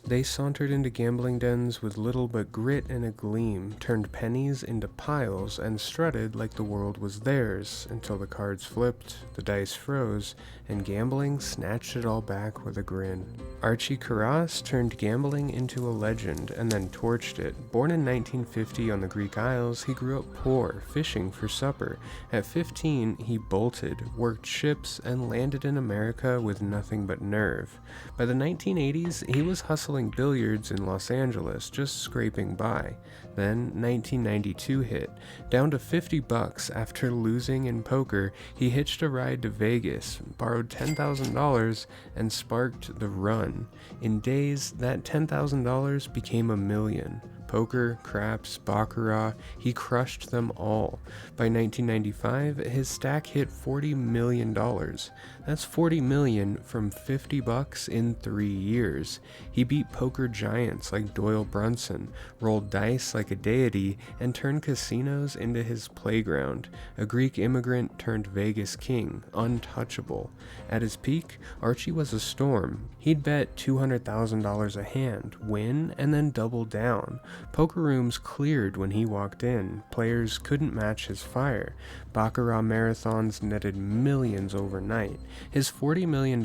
They sauntered into gambling dens with little but grit and a gleam, turned pennies into piles, and strutted like the world was theirs, until the cards flipped, the dice froze, and gambling snatched it all back with a grin. Archie Karas turned gambling into a legend, and then torched it. Born in 1950 on the Greek Isles, he grew up poor, fishing for supper. At 15, he bolted, worked ships, and landed in America with nothing but nerve. By the 1980s, he was hustling billiards in Los Angeles, just scraping by. Then 1992 hit. Down to $50 after losing in poker, he hitched a ride to Vegas, borrowed $10,000, and sparked the run. In days, that $10,000 became $1 million. Poker, craps, baccarat, he crushed them all. By 1995, his stack hit $40 million. That's $40 million from $50 in 3 years. He beat poker giants like Doyle Brunson, rolled dice like a deity, and turned casinos into his playground. A Greek immigrant turned Vegas king, untouchable. At his peak, Archie was a storm. He'd bet $200,000 a hand, win, and then double down. Poker rooms cleared when he walked in. Players couldn't match his fire. Baccarat marathons netted millions overnight. His $40 million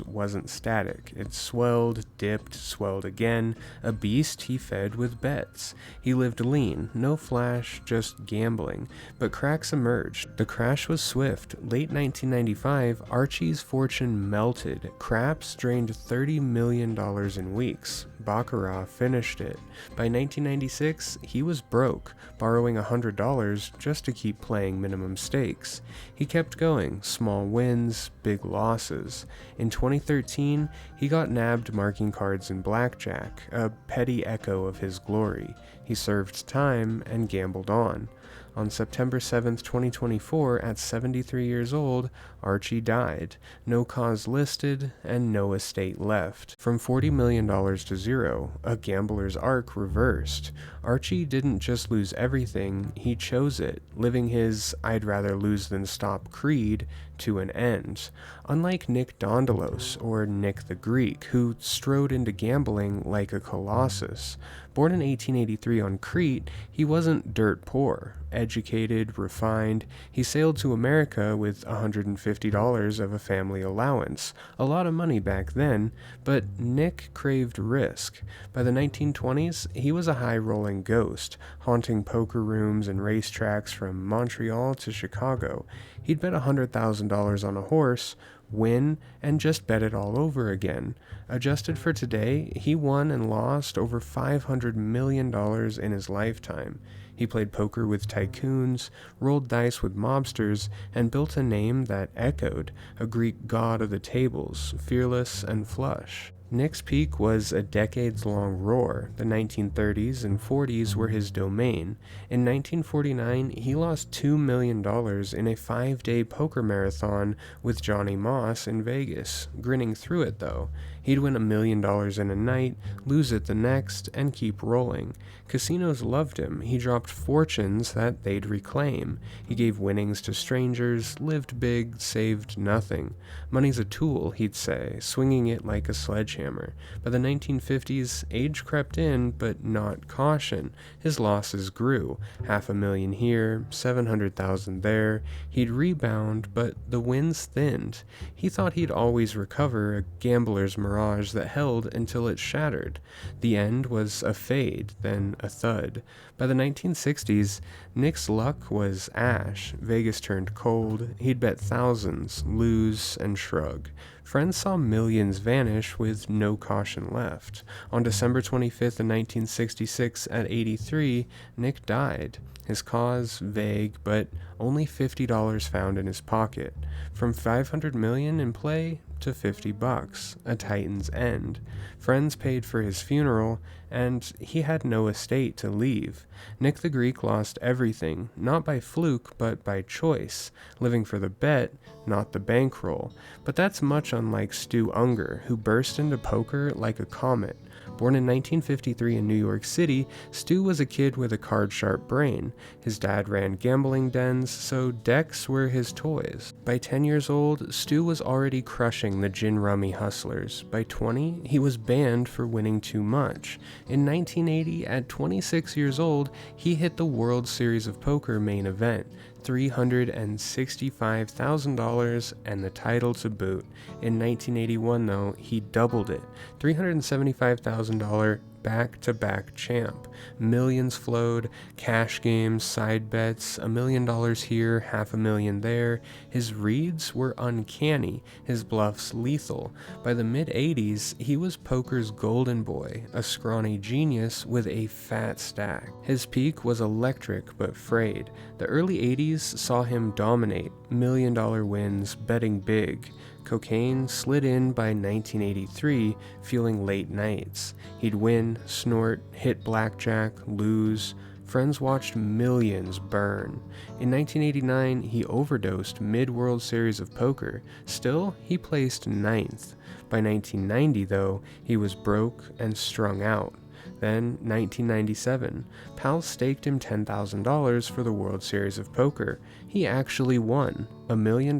wasn't static. It swelled, dipped, swelled again. A beast he fed with bets. He lived lean, no flash, just gambling. But cracks emerged. The crash was swift. Late 1995, Archie's fortune melted. Craps drained $30 million in weeks. Baccarat finished it. By 1996, he was broke, borrowing $100 just to keep playing minimum stakes. He kept going, small wins, big losses. In 2013, he got nabbed marking cards in blackjack, a petty echo of his glory. He served time and gambled on. On September 7, 2024, at 73 years old, Archie died. No cause listed, and no estate left. From $40 million to zero, a gambler's arc reversed. Archie didn't just lose everything, he chose it, living his "I'd rather lose than stop" creed to an end. Unlike Nick Dandolos or Nick the Greek, who strode into gambling like a colossus. Born in 1883 on Crete, he wasn't dirt poor. Educated, refined, he sailed to America with $150 of a family allowance. A lot of money back then, but Nick craved risk. By the 1920s, he was a high-rolling ghost, haunting poker rooms and racetracks from Montreal to Chicago. He'd bet $100,000 on a horse, win, and just bet it all over again. Adjusted for today, he won and lost over $500 million in his lifetime. He played poker with tycoons, rolled dice with mobsters, and built a name that echoed, a Greek god of the tables, fearless and flush. Nick's peak was a decades-long roar. The 1930s and 40s were his domain. In 1949, he lost $2 million in a 5-day poker marathon with Johnny Moss in Vegas. Grinning through it, though. He'd win $1 million in a night, lose it the next, and keep rolling. Casinos loved him. He dropped fortunes that they'd reclaim. He gave winnings to strangers, lived big, saved nothing. Money's a tool, he'd say, swinging it like a sledgehammer. By the 1950s, age crept in, but not caution. His losses grew. $500,000 here, $700,000 there. He'd rebound, but the wins thinned. He thought he'd always recover, a gambler's mirage that held until it shattered. The end was a fade, then a thud. By the 1960s, Nick's luck was ash. Vegas turned cold. He'd bet thousands, lose, and shrug. Friends saw millions vanish with no caution left. On December 25th, 1966, at 83, Nick died. His cause, vague, but only $50 found in his pocket. From $500 million in play to $50, a Titan's end. Friends paid for his funeral, and he had no estate to leave. Nick the Greek lost everything, not by fluke, but by choice, living for the bet, not the bankroll. But that's much unlike Stu Ungar, who burst into poker like a comet. Born in 1953 in New York City, Stu was a kid with a card-sharp brain. His dad ran gambling dens, so decks were his toys. By 10 years old, Stu was already crushing the gin rummy hustlers. By 20, he was banned for winning too much. In 1980, at 26 years old, he hit the World Series of Poker main event, $365,000 and the title to boot. In 1981, though, he doubled it, $375,000 back-to-back champ. Millions flowed, cash games, side bets, $1 million here, $500,000 there. His reads were uncanny, his bluffs lethal. By the mid-80s, he was poker's golden boy, a scrawny genius with a fat stack. His peak was electric but frayed. The early 80s saw him dominate, $1 million wins, betting big. Cocaine slid in by 1983, fueling late nights. He'd win, snort, hit blackjack, lose. Friends watched millions burn. In 1989, he overdosed mid-World Series of Poker. Still, he placed ninth. By 1990, though, he was broke and strung out. Then, 1997, pals staked him $10,000 for the World Series of Poker. He actually won. $1 million,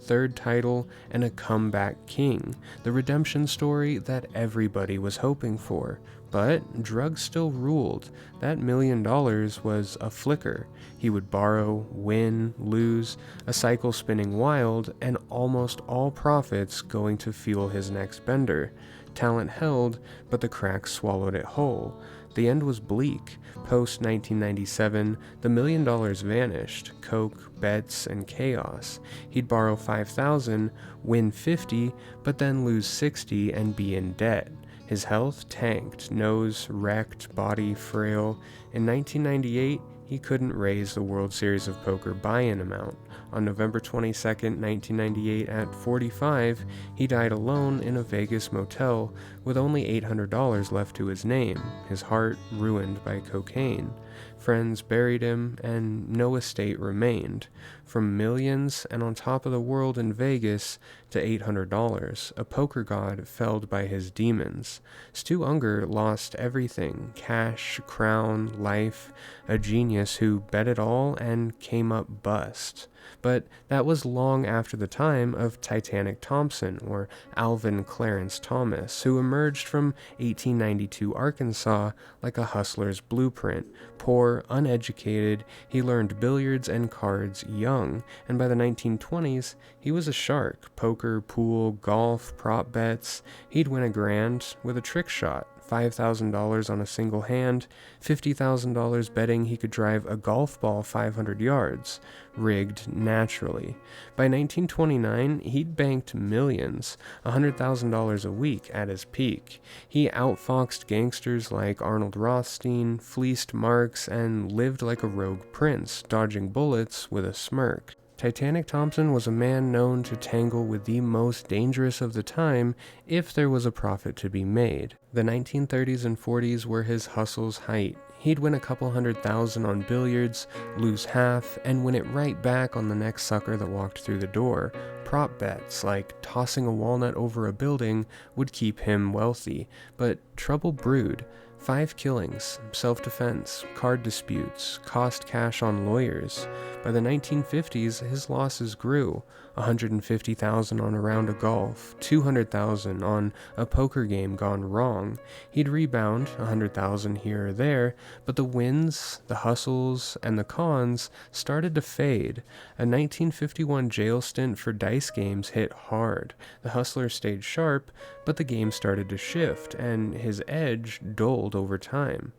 third title, and a comeback king. The redemption story that everybody was hoping for. But drugs still ruled. That $1 million was a flicker. He would borrow, win, lose, a cycle spinning wild, and almost all profits going to fuel his next bender. Talent held, but the cracks swallowed it whole. The end was bleak. Post-1997, the $1 million vanished. Coke, bets, and chaos. He'd borrow $5,000, win $50, but then lose $60 and be in debt. His health tanked, nose wrecked, body frail. In 1998, he couldn't raise the World Series of Poker buy-in amount. On November 22, 1998, at 45, he died alone in a Vegas motel with only $800 left to his name, his heart ruined by cocaine. Friends buried him, and no estate remained. From millions and on top of the world in Vegas to $800, a poker god felled by his demons. Stu Ungar lost everything: cash, crown, life, a genius who bet it all and came up bust. But that was long after the time of Titanic Thompson, or Alvin Clarence Thomas, who emerged from 1892 Arkansas like a hustler's blueprint. Poor, uneducated, he learned billiards and cards young, and by the 1920s, he was a shark. Poker, pool, golf, prop bets. He'd win $1,000 with a trick shot. $5,000 on a single hand, $50,000 betting he could drive a golf ball 500 yards, rigged naturally. By 1929, he'd banked millions, $100,000 a week at his peak. He outfoxed gangsters like Arnold Rothstein, fleeced marks, and lived like a rogue prince, dodging bullets with a smirk. Titanic Thompson was a man known to tangle with the most dangerous of the time if there was a profit to be made. The 1930s and 40s were his hustle's height. He'd win a couple $100,000 on billiards, lose half, and win it right back on the next sucker that walked through the door. Prop bets, like tossing a walnut over a building, would keep him wealthy, but trouble brewed. 5 killings, self-defense, card disputes, cost cash on lawyers. By the 1950s, his losses grew. $150,000 on a round of golf, $200,000 on a poker game gone wrong. He'd rebound, $100,000 here or there, but the wins, the hustles, and the cons started to fade. A 1951 jail stint for dice games hit hard. The hustler stayed sharp, but the game started to shift, and his edge dulled over time.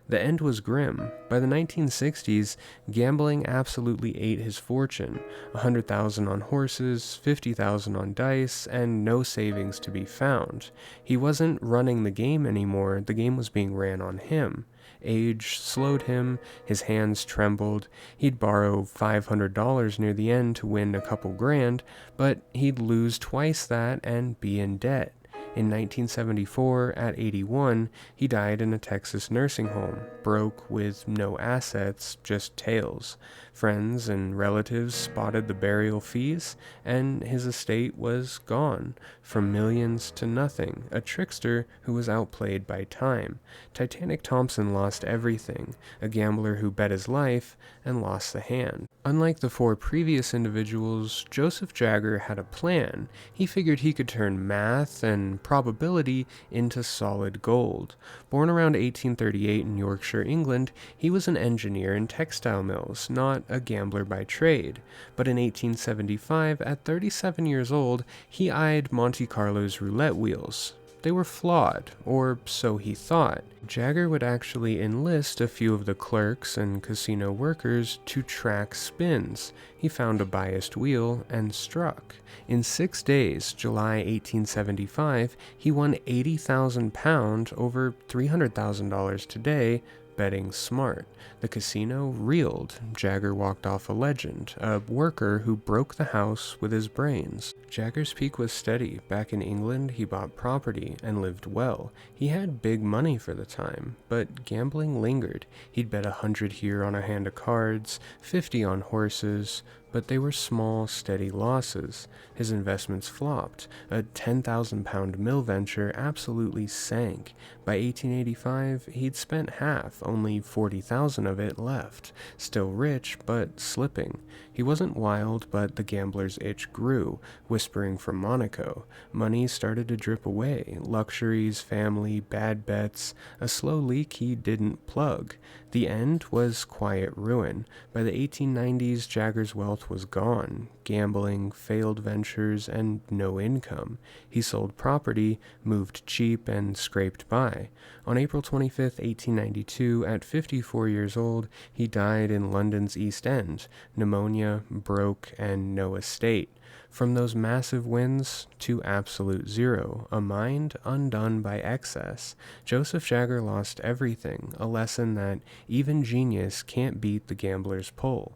The end was grim. By the 1960s, gambling absolutely ate his fortune. $100,000 on horses, $50,000 on dice, and no savings to be found. He wasn't running the game anymore, the game was being ran on him. Age slowed him, his hands trembled. He'd borrow $500 near the end to win a couple grand, but he'd lose twice that and be in debt. In 1974, at 81, he died in a Texas nursing home, broke with no assets, just tales. Friends and relatives spotted the burial fees, and his estate was gone, from millions to nothing, a trickster who was outplayed by time. Titanic Thompson lost everything, a gambler who bet his life and lost the hand. Unlike the four previous individuals, Joseph Jagger had a plan. He figured he could turn math and probability into solid gold. Born around 1838 in Yorkshire, England, he was an engineer in textile mills, not a gambler by trade. But in 1875, at 37 years old, he eyed Monte Carlo's roulette wheels. They were flawed, or so he thought. Jagger would actually enlist a few of the clerks and casino workers to track spins. He found a biased wheel and struck. In 6 days, July 1875, he won £80,000, over $300,000 today, betting smart. The casino reeled. Jagger walked off a legend, a worker who broke the house with his brains. Jagger's peak was steady. Back in England, he bought property and lived well. He had big money for the time, but gambling lingered. He'd bet 100 here on a hand of cards, 50 on horses, but they were small, steady losses. His investments flopped. A £10,000 mill venture absolutely sank. By 1885, he'd spent half, only 40,000 of it left. Still rich, but slipping. He wasn't wild, but the gambler's itch grew, whispering from Monaco. Money started to drip away. Luxuries, family, bad bets, a slow leak he didn't plug. The end was quiet ruin. By the 1890s, Jagger's wealth was gone. Gambling, failed ventures, and no income. He sold property, moved cheap, and scraped by. On April 25, 1892, at 54 years old, he died in London's East End. Pneumonia, broke, and no estate. From those massive wins to absolute zero, a mind undone by excess. Joseph Jagger lost everything, a lesson that even genius can't beat the gambler's pull.